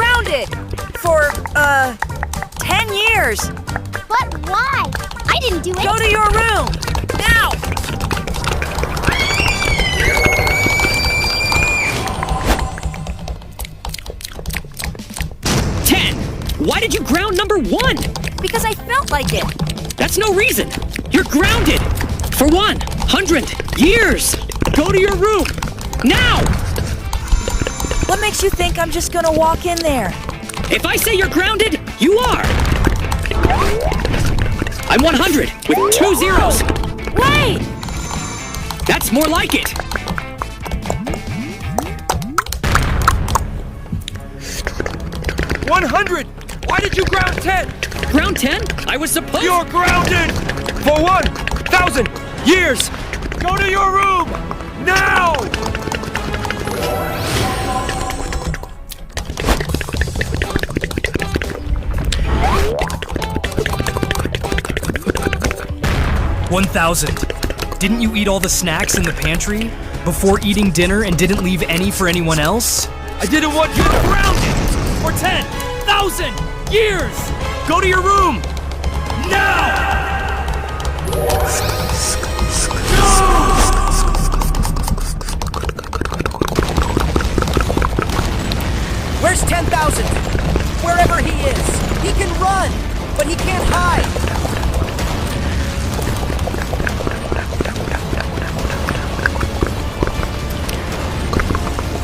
grounded for, 10 years. But why? I didn't do it. Go to your room, now! Why did you ground number 1? Because I felt like it. That's no reason. You're grounded. For 100 years. Go to your room. Now! What makes you think I'm just gonna walk in there? If I say you're grounded, you are. I'm 100 with 2 zeros. Wait! That's more like it. $100! Why did you ground 10? Ground 10? I was supposed... You're grounded! For 1,000 years! Go to your room! Now! $1,000. Didn't you eat all the snacks in the pantry before eating dinner and didn't leave any for anyone else? I didn't want you grounded! For 10,000 years! Go to your room! Now! Where's 10,000? Wherever he is. He can run, but he can't hide.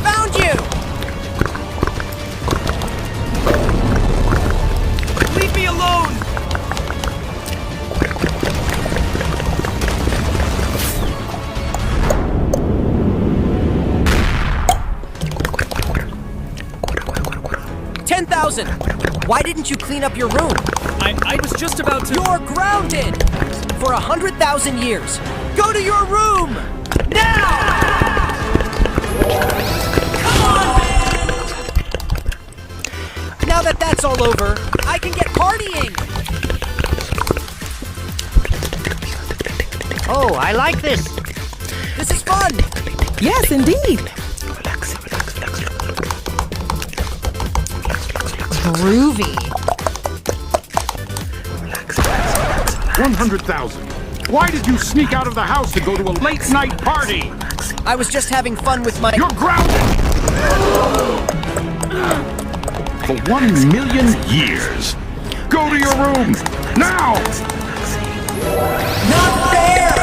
Found you! Leave me alone! Why didn't you clean up your room? I was just about to... You're grounded for 100,000 years. Go to your room now! Come on, man! Now that that's all over, I can get partying. Oh, I like this. This is fun. Yes, indeed. Groovy. 100,000. Why did you sneak out of the house to go to a late night party? I was just having fun with my... You're grounded! For 1,000,000 years. Go to your room! Now! Not fair!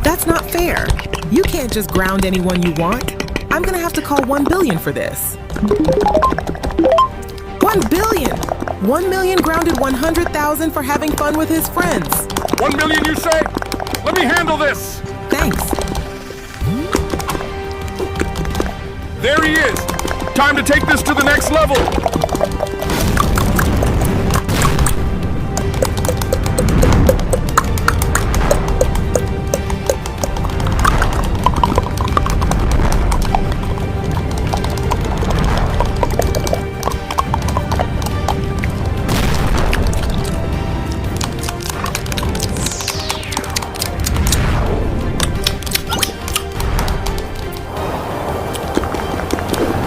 That's not fair. You can't just ground anyone you want. I'm gonna have to call 1 billion for this. 1 billion! 1 million grounded 100,000 for having fun with his friends. 1 million, you say? Let me handle this! Thanks. There he is! Time to take this to the next level!